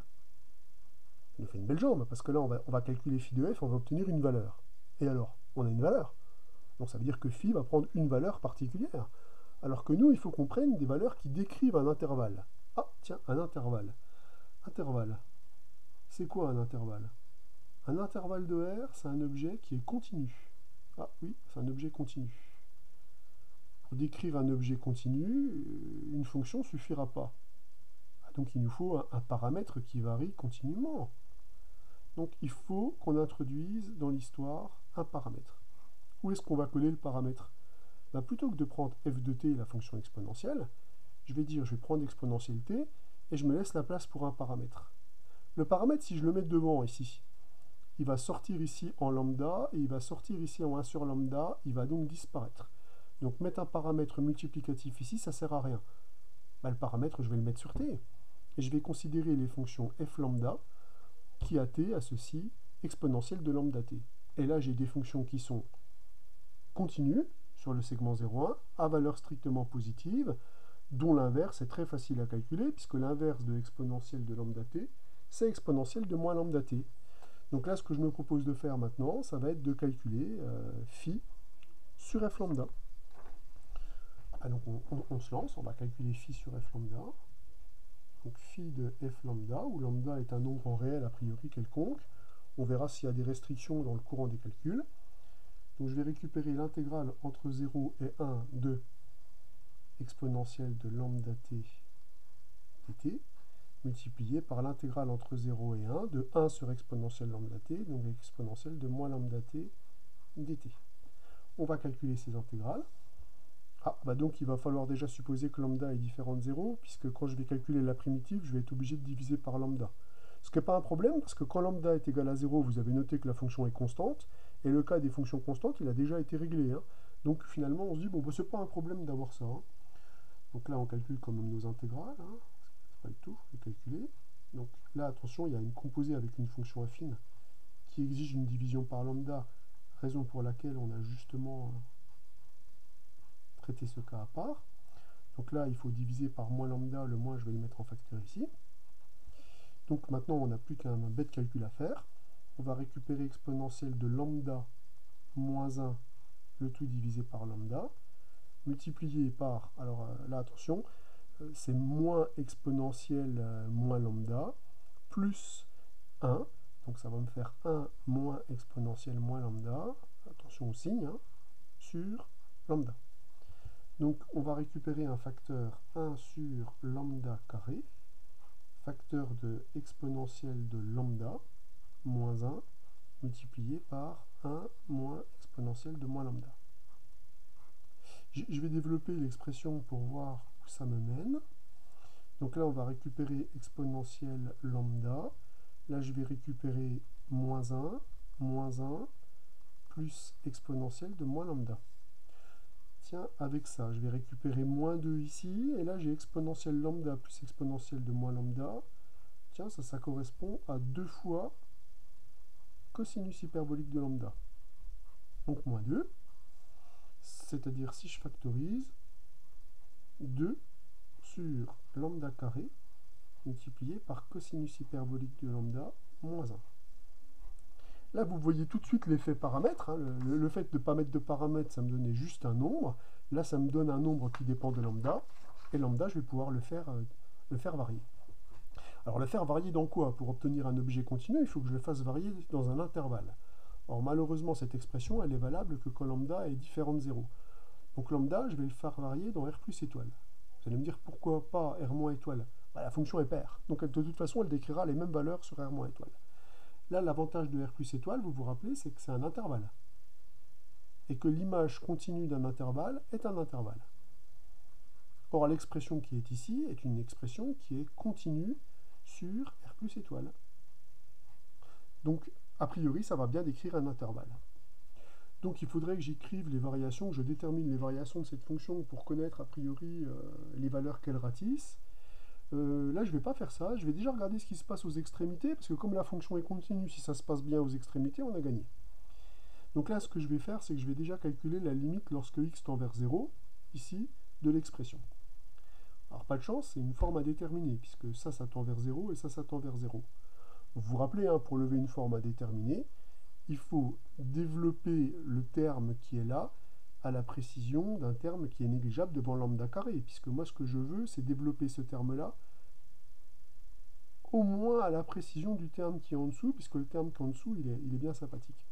ça nous fait une belle jambe, parce que là, on va calculer phi de f, on va obtenir une valeur. Et alors, on a une valeur. Donc ça veut dire que phi va prendre une valeur particulière. Alors que nous, il faut qu'on prenne des valeurs qui décrivent un intervalle. Ah, tiens, un intervalle. Intervalle. C'est quoi un intervalle? Un intervalle de R, c'est un objet qui est continu. Ah oui, c'est un objet continu. Pour décrire un objet continu, une fonction ne suffira pas. Donc il nous faut un paramètre qui varie continuellement. Donc il faut qu'on introduise dans l'histoire un paramètre. Où est-ce qu'on va coller le paramètre? Plutôt que de prendre f de t, la fonction exponentielle, je vais prendre exponentielle t, et je me laisse la place pour un paramètre. Le paramètre, si je le mets devant ici, il va sortir ici en lambda, et il va sortir ici en 1 sur lambda, il va donc disparaître. Donc mettre un paramètre multiplicatif ici, ça ne sert à rien. Le paramètre, je vais le mettre sur t, et je vais considérer les fonctions f lambda, qui à t a ceci, exponentielle de lambda t. Et là, j'ai des fonctions qui sont continues, sur le segment 0,1, à valeur strictement positive, dont l'inverse est très facile à calculer, puisque l'inverse de exponentielle de lambda t, c'est exponentielle de moins lambda t. Donc là, ce que je me propose de faire maintenant, ça va être de calculer phi sur f lambda. Donc on se lance, on va calculer phi sur f lambda. Donc phi de f lambda, où lambda est un nombre en réel a priori quelconque. On verra s'il y a des restrictions dans le courant des calculs. Donc je vais récupérer l'intégrale entre 0 et 1 de exponentielle de lambda t dt, multiplié par l'intégrale entre 0 et 1 de 1 sur exponentielle lambda t, donc exponentielle de moins lambda t dt. On va calculer ces intégrales. Donc il va falloir déjà supposer que lambda est différent de 0, puisque quand je vais calculer la primitive, je vais être obligé de diviser par lambda. Ce qui n'est pas un problème, parce que quand lambda est égal à 0, vous avez noté que la fonction est constante, et le cas des fonctions constantes, il a déjà été réglé. Donc finalement, on se dit, bon, c'est pas un problème d'avoir ça. Donc là, on calcule quand même nos intégrales. C'est pas le tout, il faut calculer. Donc là, attention, il y a une composée avec une fonction affine qui exige une division par lambda, raison pour laquelle on a justement traité ce cas à part. Donc là, il faut diviser par moins lambda, le moins, je vais le mettre en facteur ici. Donc maintenant, on n'a plus qu'un bête calcul à faire. On va récupérer exponentielle de lambda moins 1, le tout divisé par lambda, multiplié par, alors là, attention, c'est moins exponentielle moins lambda, plus 1, donc ça va me faire 1 moins exponentielle moins lambda, attention au signe, hein, sur lambda. Donc on va récupérer un facteur 1 sur lambda carré, facteur de exponentielle de lambda, moins 1, multiplié par 1 moins exponentielle de moins lambda. Je vais développer l'expression pour voir où ça me mène. Donc là, on va récupérer exponentielle lambda. Là, je vais récupérer moins 1, plus exponentielle de moins lambda. Tiens, avec ça, je vais récupérer moins 2 ici, et là, j'ai exponentielle lambda plus exponentielle de moins lambda. Tiens, ça correspond à 2 fois cosinus hyperbolique de lambda. Donc moins 2, c'est-à-dire si je factorise, 2 sur lambda carré multiplié par cosinus hyperbolique de lambda moins 1. Là, vous voyez tout de suite l'effet paramètre. Hein. Le fait de ne pas mettre de paramètre, ça me donnait juste un nombre. Là, ça me donne un nombre qui dépend de lambda. Et lambda, je vais pouvoir le faire varier. Alors, le faire varier dans quoi? Pour obtenir un objet continu, il faut que je le fasse varier dans un intervalle. Or, malheureusement, cette expression, elle est valable que quand lambda est différent de 0. Donc, lambda, je vais le faire varier dans R plus étoile. Vous allez me dire, pourquoi pas R moins étoile? Bah, la fonction est paire. Donc, de toute façon, elle décrira les mêmes valeurs sur R moins étoile. Là, l'avantage de R plus étoile, vous vous rappelez, c'est que c'est un intervalle. Et que l'image continue d'un intervalle est un intervalle. Or, l'expression qui est ici est une expression qui est continue sur R plus étoile. Donc, a priori, ça va bien décrire un intervalle. Donc, il faudrait que j'écrive les variations, que je détermine les variations de cette fonction pour connaître a priori les valeurs qu'elle ratisse. Là, je ne vais pas faire ça. Je vais déjà regarder ce qui se passe aux extrémités, parce que comme la fonction est continue, si ça se passe bien aux extrémités, on a gagné. Donc là, ce que je vais faire, c'est que je vais déjà calculer la limite lorsque x tend vers 0, ici, de l'expression. Alors, pas de chance, c'est une forme à déterminer, puisque ça tend vers 0 et ça tend vers 0. Vous vous rappelez, hein, pour lever une forme à déterminer, il faut développer le terme qui est là à la précision d'un terme qui est négligeable devant lambda carré, puisque moi ce que je veux, c'est développer ce terme-là au moins à la précision du terme qui est en dessous, puisque le terme qui est en dessous, il est bien sympathique.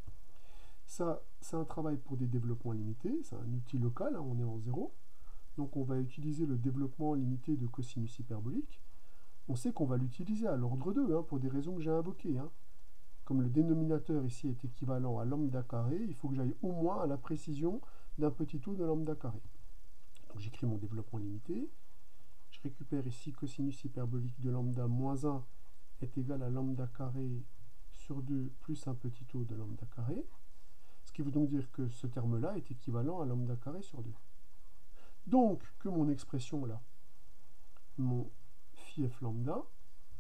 Ça, c'est un travail pour des développements limités, c'est un outil local, hein, on est en 0, donc on va utiliser le développement limité de cosinus hyperbolique. On sait qu'on va l'utiliser à l'ordre 2, hein, pour des raisons que j'ai invoquées. Hein. Comme le dénominateur ici est équivalent à lambda carré, il faut que j'aille au moins à la précision d'un petit taux de lambda carré. Donc j'écris mon développement limité. Je récupère ici cosinus hyperbolique de lambda moins 1 est égal à lambda carré sur 2 plus un petit taux de lambda carré. Ce qui veut donc dire que ce terme-là est équivalent à lambda carré sur 2. Donc que mon expression là, mon phi f lambda,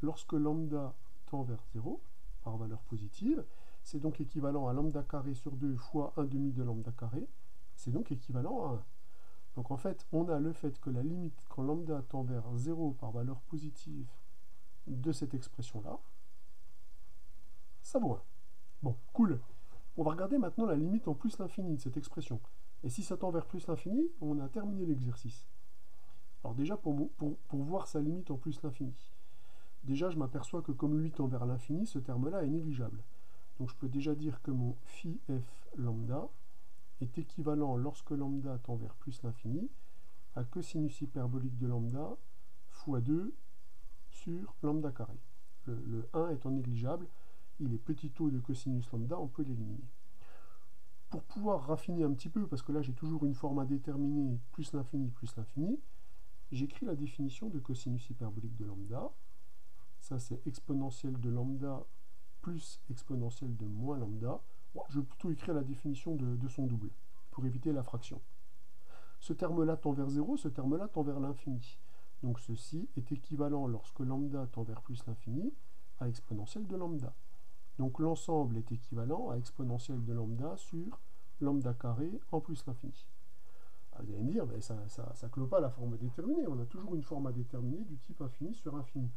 lorsque lambda tend vers 0, par valeur positive, c'est donc équivalent à lambda carré sur 2 fois 1 demi de lambda carré, c'est donc équivalent à 1. Donc en fait, on a le fait que la limite quand lambda tend vers 0 par valeur positive de cette expression-là, ça vaut 1. Bon, cool. On va regarder maintenant la limite en plus l'infini de cette expression. Et si ça tend vers plus l'infini, on a terminé l'exercice. Alors déjà, pour voir sa limite en plus l'infini, déjà je m'aperçois que comme lui tend vers l'infini, ce terme-là est négligeable. Donc je peux déjà dire que mon phi f lambda est équivalent, lorsque lambda tend vers plus l'infini, à cosinus hyperbolique de lambda fois 2 sur lambda carré. Le 1 étant négligeable, il est petit taux de cosinus lambda, on peut l'éliminer. Pour pouvoir raffiner un petit peu, parce que là j'ai toujours une forme à déterminer, plus l'infini, j'écris la définition de cosinus hyperbolique de lambda. Ça c'est exponentielle de lambda plus exponentielle de moins lambda. Bon, je vais plutôt écrire la définition de son double, pour éviter la fraction. Ce terme-là tend vers 0, ce terme-là tend vers l'infini. Donc ceci est équivalent, lorsque lambda tend vers plus l'infini, à exponentielle de lambda. Donc l'ensemble est équivalent à exponentielle de lambda sur lambda carré en plus l'infini. Vous allez me dire, mais ça ne clôt pas la forme à déterminer. On a toujours une forme à déterminer du type infini sur infini.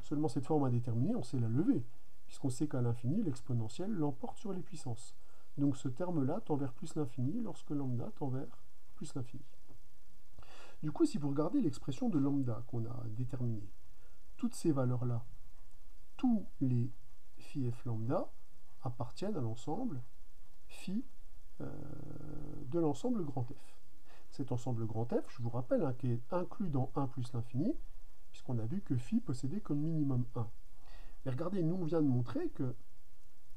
Seulement cette forme à déterminer, on sait la lever, puisqu'on sait qu'à l'infini, l'exponentielle l'emporte sur les puissances. Donc ce terme-là tend vers plus l'infini lorsque lambda tend vers plus l'infini. Du coup, si vous regardez l'expression de lambda qu'on a déterminée, toutes ces valeurs-là, tous les phi f lambda appartiennent à l'ensemble phi de l'ensemble grand F. Cet ensemble grand F, je vous rappelle, hein, qui est inclus dans 1 plus l'infini, puisqu'on a vu que phi possédait comme minimum 1. Et regardez, nous on vient de montrer que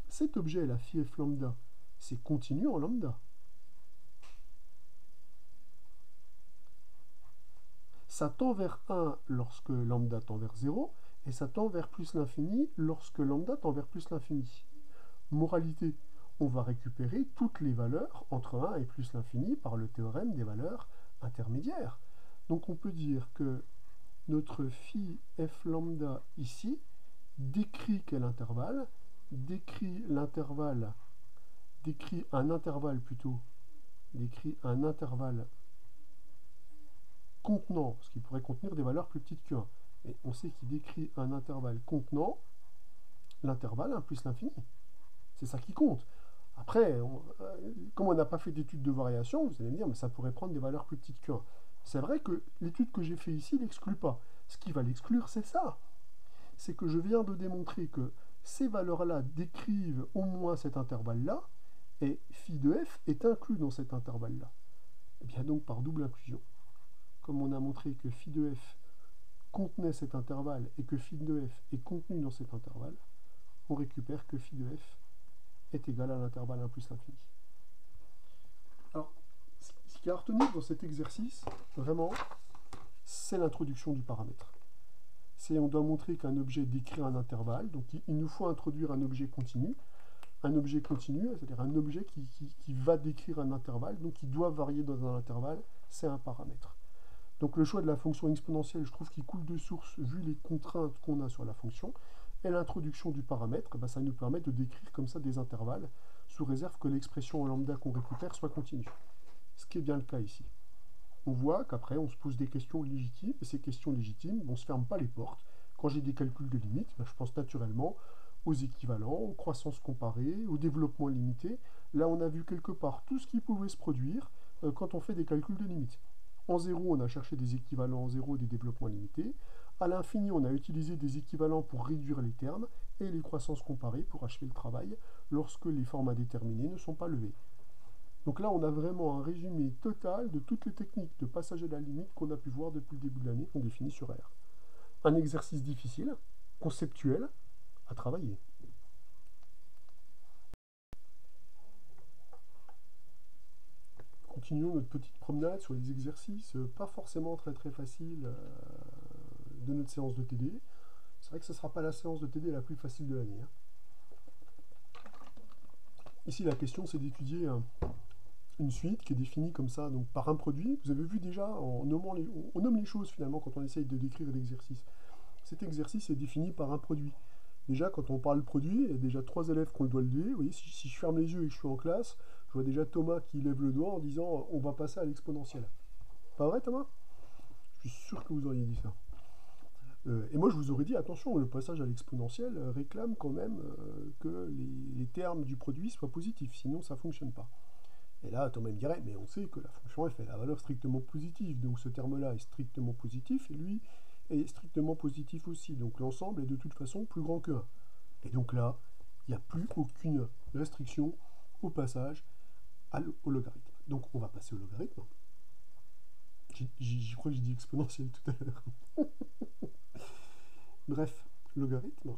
cet objet, la phi f lambda, c'est continu en lambda. Ça tend vers 1 lorsque lambda tend vers 0, et ça tend vers plus l'infini lorsque lambda tend vers plus l'infini. Moralité, on va récupérer toutes les valeurs entre 1 et plus l'infini par le théorème des valeurs intermédiaires. Donc on peut dire que notre phi f lambda ici décrit quel intervalle? Décrit l'intervalle, décrit un intervalle contenant, ce qui pourrait contenir des valeurs plus petites que 1. Et on sait qu'il décrit un intervalle contenant l'intervalle 1 plus l'infini. C'est ça qui compte. Après, comme on n'a pas fait d'études de variation, vous allez me dire, mais ça pourrait prendre des valeurs plus petites que 1. C'est vrai que l'étude que j'ai fait ici n'exclut pas. Ce qui va l'exclure, c'est ça. C'est que je viens de démontrer que ces valeurs-là décrivent au moins cet intervalle-là, et phi de f est inclus dans cet intervalle-là. Et bien donc par double inclusion. Comme on a montré que phi de f contenait cet intervalle et que phi de f est contenu dans cet intervalle, on récupère que phi de f est égal à l'intervalle 1 plus l'infini. Alors, ce qu'il y a à retenir dans cet exercice, vraiment, c'est l'introduction du paramètre. On doit montrer qu'un objet décrit un intervalle, donc il nous faut introduire un objet continu. Un objet continu, c'est-à-dire un objet qui va décrire un intervalle, donc qui doit varier dans un intervalle, c'est un paramètre. Donc le choix de la fonction exponentielle, je trouve qu'il coule de source vu les contraintes qu'on a sur la fonction. Et l'introduction du paramètre, ça nous permet de décrire comme ça des intervalles, sous réserve que l'expression en lambda qu'on récupère soit continue. Ce qui est bien le cas ici. On voit qu'après, on se pose des questions légitimes, et ces questions légitimes, on ne se ferme pas les portes. Quand j'ai des calculs de limites, je pense naturellement aux équivalents, aux croissances comparées, au développement limité. Là, on a vu quelque part tout ce qui pouvait se produire quand on fait des calculs de limites. En zéro, on a cherché des équivalents en zéro, des développements limités. À l'infini, on a utilisé des équivalents pour réduire les termes et les croissances comparées pour achever le travail lorsque les formes indéterminées ne sont pas levées. Donc là, on a vraiment un résumé total de toutes les techniques de passage à la limite qu'on a pu voir depuis le début de l'année, qu'on définit sur R. Un exercice difficile, conceptuel, à travailler. Continuons notre petite promenade sur les exercices, pas forcément très faciles de notre séance de TD. C'est vrai que ce ne sera pas la séance de TD la plus facile de l'année. Ici, la question, c'est d'étudier une suite qui est définie comme ça, donc par un produit. Vous avez vu déjà, on nomme les choses finalement quand on essaye de décrire l'exercice. Cet exercice est défini par un produit. Déjà, quand on parle produit, il y a déjà 3 élèves qui ont le doigt levé. Vous voyez, si je ferme les yeux et que je suis en classe, je vois déjà Thomas qui lève le doigt en disant on va passer à l'exponentielle. Pas vrai, Thomas? Je suis sûr que vous auriez dit ça. Et moi, je vous aurais dit, attention, le passage à l'exponentielle réclame quand même que les termes du produit soient positifs, sinon ça ne fonctionne pas. Et là, Thomas me dirait, mais on sait que la fonction f est la valeur strictement positive, donc ce terme-là est strictement positif, et lui est strictement positif aussi, donc l'ensemble est de toute façon plus grand que 1. Et donc là, il n'y a plus aucune restriction au passage au logarithme. Donc on va passer au logarithme. J'y crois que j'ai dit exponentielle tout à l'heure. Bref, logarithme.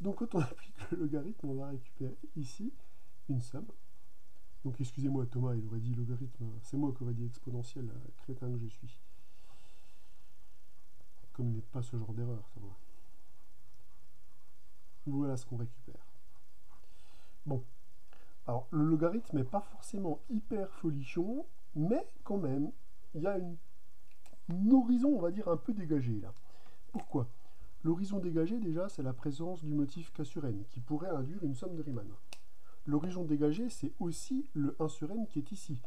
Donc quand on applique le logarithme, on va récupérer ici une somme. Donc excusez-moi, Thomas, il aurait dit logarithme. C'est moi qui aurais dit exponentielle, crétin que je suis. Comme il n'est pas ce genre d'erreur, ça va. Voilà ce qu'on récupère. Bon. Alors, le logarithme n'est pas forcément hyper folichon, mais quand même, il y a un horizon, on va dire, un peu dégagé, là. Pourquoi? L'horizon dégagé, déjà, c'est la présence du motif K sur n, qui pourrait induire une somme de Riemann. L'horizon dégagé, c'est aussi le 1 sur n qui est ici,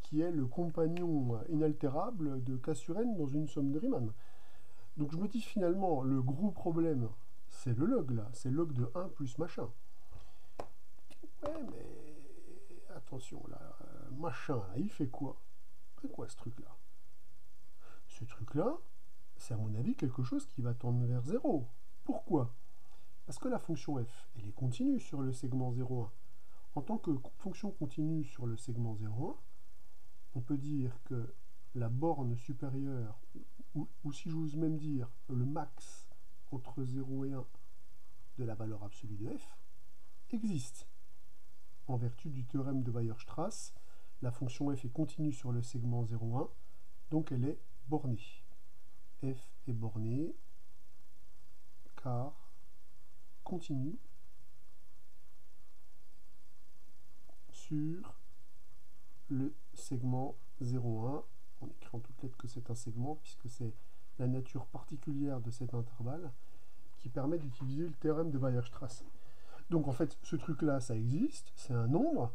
qui est le compagnon inaltérable de K sur n dans une somme de Riemann. Donc je me dis finalement, le gros problème, c'est le log là, c'est le log de 1 plus machin. Ouais, mais attention là, machin, là, il fait quoi? serait quoi ce truc-là? Ce truc-là, c'est à mon avis quelque chose qui va tendre vers 0. Pourquoi? Parce que la fonction f, elle est continue sur le segment 0,1. En tant que fonction continue sur le segment 0,1, on peut dire que la borne supérieure, ou si j'ose même dire le max entre 0 et 1 de la valeur absolue de f, existe. En vertu du théorème de Weierstrass, la fonction f est continue sur le segment 0,1, donc elle est bornée. F est bornée car continue sur le segment 0,1. On écrit en toutes lettres que c'est un segment puisque c'est la nature particulière de cet intervalle qui permet d'utiliser le théorème de Weierstrass. Donc en fait, ce truc-là, ça existe, c'est un nombre,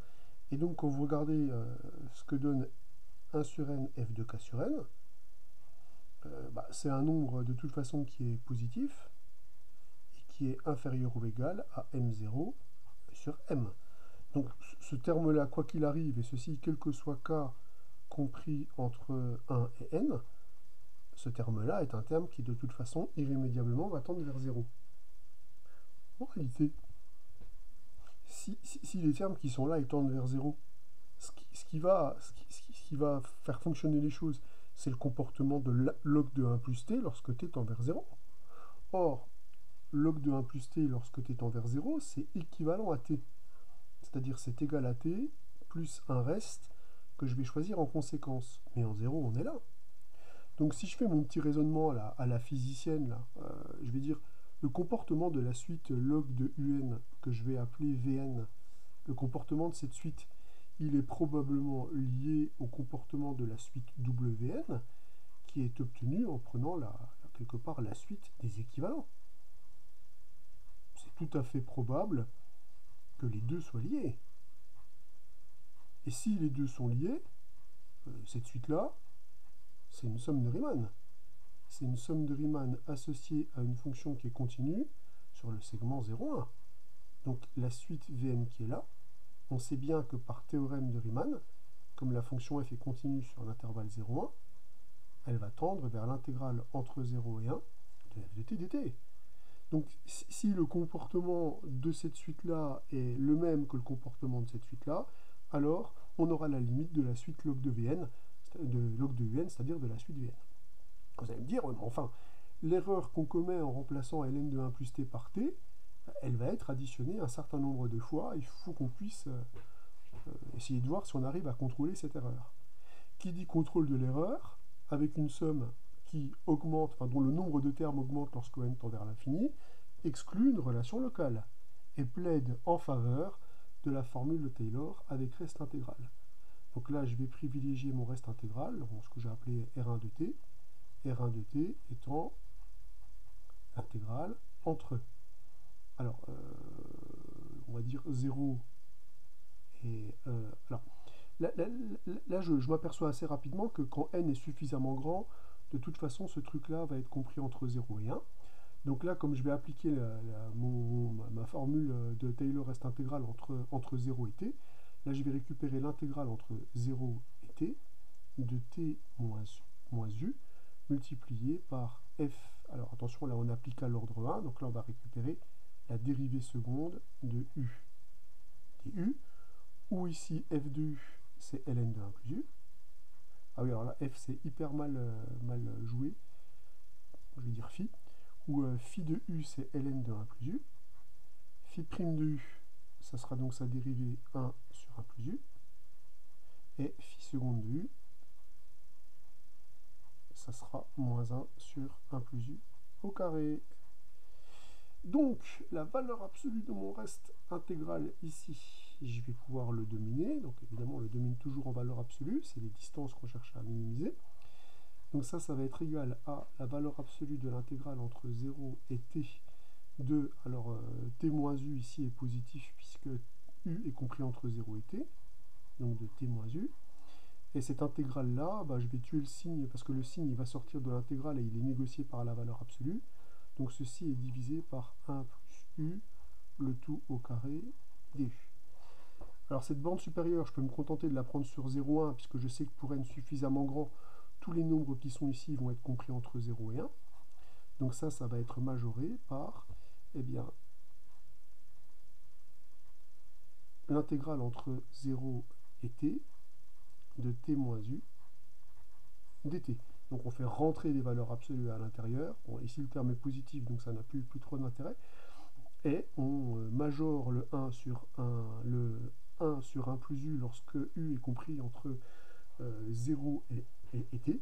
et donc quand vous regardez ce que donne 1 sur n f de k sur n, c'est un nombre de toute façon qui est positif, et qui est inférieur ou égal à m0 sur m. Donc ce terme-là, quoi qu'il arrive, et ceci, quel que soit k compris entre 1 et n, ce terme-là est un terme qui, de toute façon, irrémédiablement va tendre vers 0. En réalité, si les termes qui sont là ils tendent vers 0, ce qui va faire fonctionner les choses, c'est le comportement de log de 1 plus t lorsque t tend vers 0. Or, log de 1 plus t lorsque t tend vers 0, c'est équivalent à t. C'est-à-dire c'est égal à t plus un reste que je vais choisir en conséquence. Mais en 0, on est là. Donc si je fais mon petit raisonnement à la physicienne, là, je vais dire le comportement de la suite log de un que je vais appeler Vn, le comportement de cette suite, il est probablement lié au comportement de la suite Wn qui est obtenu en prenant quelque part la suite des équivalents. C'est tout à fait probable que les deux soient liés. Et si les deux sont liés, cette suite-là, c'est une somme de Riemann. C'est une somme de Riemann associée à une fonction qui est continue sur le segment 0,1. Donc la suite Vn qui est là, on sait bien que par théorème de Riemann, comme la fonction f est continue sur l'intervalle 0,1, elle va tendre vers l'intégrale entre 0 et 1 de f de t dt. Donc si le comportement de cette suite-là est le même que le comportement de cette suite-là, alors on aura la limite de la suite log de Vn, c'est-à-dire de la suite Vn. Vous allez me dire, enfin, l'erreur qu'on commet en remplaçant ln de 1 plus t par t, elle va être additionnée un certain nombre de fois. Il faut qu'on puisse essayer de voir si on arrive à contrôler cette erreur. Qui dit contrôle de l'erreur, avec une somme qui augmente, enfin, dont le nombre de termes augmente lorsque n tend vers l'infini, exclut une relation locale et plaide en faveur de la formule de Taylor avec reste intégral. Donc là, je vais privilégier mon reste intégral, ce que j'ai appelé R1 de t, R1 de t étant l'intégrale entre, alors, on va dire 0 et... alors, là je m'aperçois assez rapidement que quand n est suffisamment grand, de toute façon, ce truc-là va être compris entre 0 et 1. Donc là, comme je vais appliquer ma formule de Taylor reste intégrale entre 0 et t, là je vais récupérer l'intégrale entre 0 et t de t moins u multiplié par f. Alors attention, là on applique à l'ordre 1, donc là on va récupérer la dérivée seconde de u du, où ici f de u c'est ln de 1 plus u. Ah oui, alors là f c'est hyper mal joué, je vais dire phi, où phi de u c'est ln de 1 plus u, phi prime de u, ça sera donc sa dérivée 1 sur 1 plus u, et phi seconde de u, ça sera moins 1 sur 1 plus u au carré. Donc, la valeur absolue de mon reste intégral ici, je vais pouvoir le dominer. Donc, évidemment, on le domine toujours en valeur absolue. C'est les distances qu'on cherche à minimiser. Donc, ça va être égal à la valeur absolue de l'intégrale entre 0 et t de... Alors, t moins u ici est positif puisque u est compris entre 0 et t. Donc, de t moins u. Et cette intégrale-là, je vais tuer le signe parce que le signe il va sortir de l'intégrale et il est négocié par la valeur absolue. Donc ceci est divisé par 1 plus u, le tout au carré du. Alors cette borne supérieure, je peux me contenter de la prendre sur 0,1, puisque je sais que pour n suffisamment grand, tous les nombres qui sont ici vont être compris entre 0 et 1. Donc ça va être majoré par, eh bien, l'intégrale entre 0 et t de t moins u dt. Donc on fait rentrer les valeurs absolues à l'intérieur. Bon, ici le terme est positif, donc ça n'a plus trop d'intérêt. Et on majore le 1 sur 1 plus u lorsque u est compris entre 0 et t,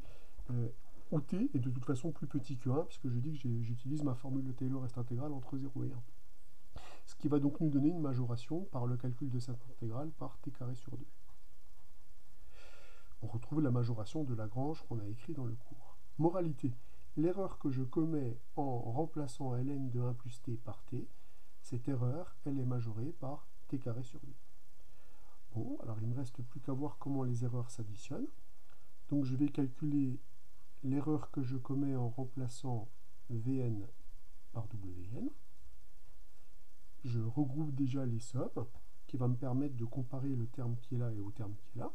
où t est de toute façon plus petit que 1, puisque je dis que j'utilise ma formule de Taylor reste intégrale entre 0 et 1. Ce qui va donc nous donner une majoration par le calcul de cette intégrale par t carré sur 2. On retrouve la majoration de Lagrange qu'on a écrit dans le cours. Moralité, l'erreur que je commets en remplaçant ln de 1 plus t par t, cette erreur, elle est majorée par t carré sur 2. Bon, alors il ne me reste plus qu'à voir comment les erreurs s'additionnent. Donc je vais calculer l'erreur que je commets en remplaçant Vn par Wn. Je regroupe déjà les sommes, qui va me permettre de comparer le terme qui est là et au terme qui est là.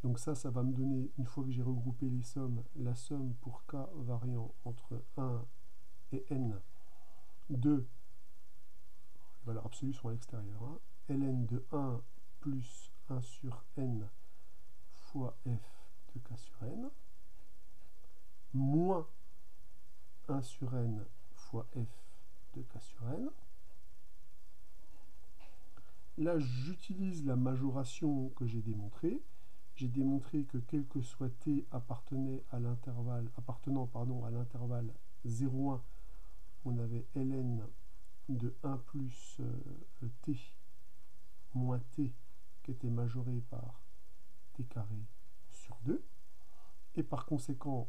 Donc ça va me donner, une fois que j'ai regroupé les sommes, la somme pour k variant entre 1 et n de, les valeurs absolues sont à l'extérieur, hein, ln de 1 plus 1 sur n fois f de k sur n, moins 1 sur n fois f de k sur n. Là, j'utilise la majoration que j'ai démontrée. J'ai démontré que quel que soit t appartenant à l'intervalle 0,1, on avait ln de 1 plus t moins t qui était majoré par t carré sur 2. Et par conséquent,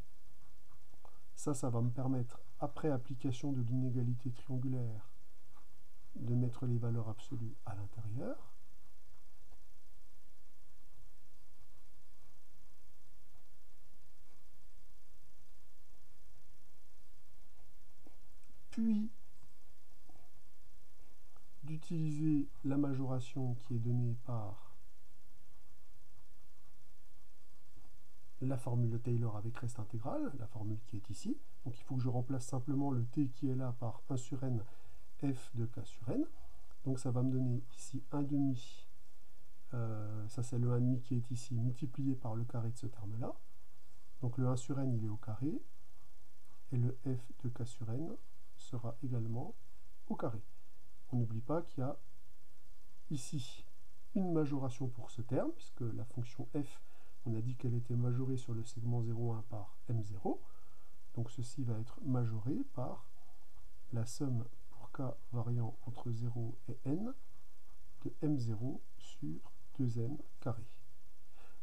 ça va me permettre, après application de l'inégalité triangulaire, de mettre les valeurs absolues à l'intérieur. Puis d'utiliser la majoration qui est donnée par la formule de Taylor avec reste intégrale, la formule qui est ici. Donc il faut que je remplace simplement le t qui est là par 1 sur n f de k sur n. Donc ça va me donner ici 1 demi, ça c'est le 1 demi qui est ici, multiplié par le carré de ce terme-là. Donc le 1 sur n il est au carré, et le f de k sur n sera également au carré. On n'oublie pas qu'il y a ici une majoration pour ce terme, puisque la fonction f, on a dit qu'elle était majorée sur le segment 0,1 par m0. Donc ceci va être majoré par la somme pour k variant entre 0 et n de m0 sur 2n carré.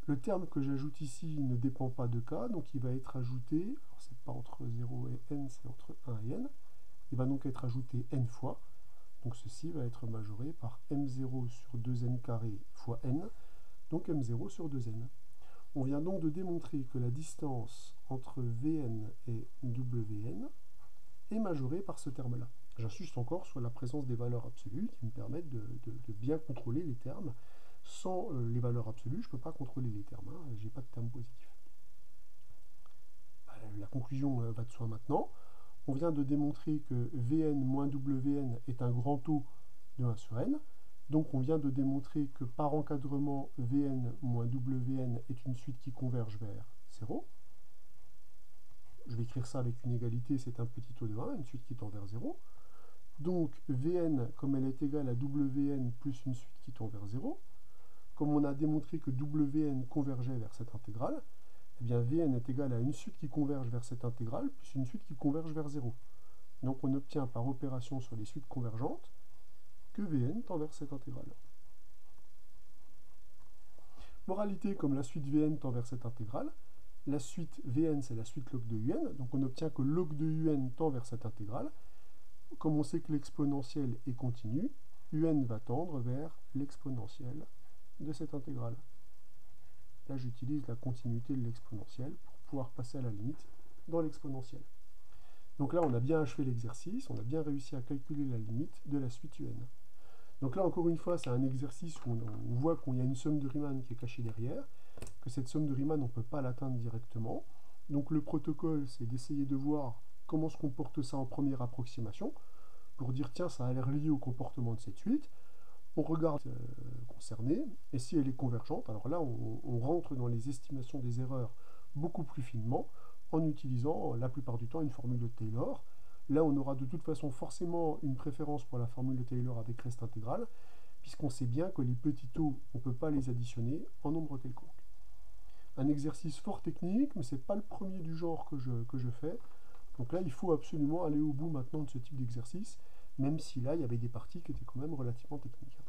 Le terme que j'ajoute ici ne dépend pas de k, donc il va être ajouté, alors c'est pas entre 0 et n, c'est entre 1 et n, il va donc être ajouté n fois, donc ceci va être majoré par m0 sur 2n carré fois n, donc m0 sur 2n. On vient donc de démontrer que la distance entre Vn et Wn est majorée par ce terme-là. J'insiste encore sur la présence des valeurs absolues qui me permettent de bien contrôler les termes. Sans les valeurs absolues, je ne peux pas contrôler les termes, hein, je n'ai pas de terme positif. La conclusion va de soi maintenant. On vient de démontrer que Vn moins Wn est un grand taux de 1 sur n. Donc on vient de démontrer que par encadrement, Vn moins Wn est une suite qui converge vers 0. Je vais écrire ça avec une égalité, c'est un petit taux de 1, une suite qui tend vers 0. Donc Vn, comme elle est égale à Wn plus une suite qui tend vers 0, comme on a démontré que Wn convergeait vers cette intégrale, eh bien Vn est égal à une suite qui converge vers cette intégrale plus une suite qui converge vers 0. Donc on obtient par opération sur les suites convergentes que Vn tend vers cette intégrale. Moralité, comme la suite Vn tend vers cette intégrale, la suite Vn c'est la suite log de Un, donc on obtient que log de Un tend vers cette intégrale. Comme on sait que l'exponentielle est continue, Un va tendre vers l'exponentielle de cette intégrale. Là j'utilise la continuité de l'exponentielle pour pouvoir passer à la limite dans l'exponentielle. Donc là on a bien achevé l'exercice, on a bien réussi à calculer la limite de la suite Un. Donc là, encore une fois, c'est un exercice où on voit qu'il y a une somme de Riemann qui est cachée derrière, que cette somme de Riemann, on ne peut pas l'atteindre directement. Donc le protocole, c'est d'essayer de voir comment se comporte ça en première approximation, pour dire, tiens, ça a l'air lié au comportement de cette suite. On regarde concernée, et si elle est convergente, alors là, on rentre dans les estimations des erreurs beaucoup plus finement, en utilisant la plupart du temps une formule de Taylor. Là, on aura de toute façon forcément une préférence pour la formule de Taylor avec reste intégrale, puisqu'on sait bien que les petits taux, on ne peut pas les additionner en nombre quelconque. Un exercice fort technique, mais ce n'est pas le premier du genre que je fais. Donc là, il faut absolument aller au bout maintenant de ce type d'exercice, même si là, il y avait des parties qui étaient quand même relativement techniques.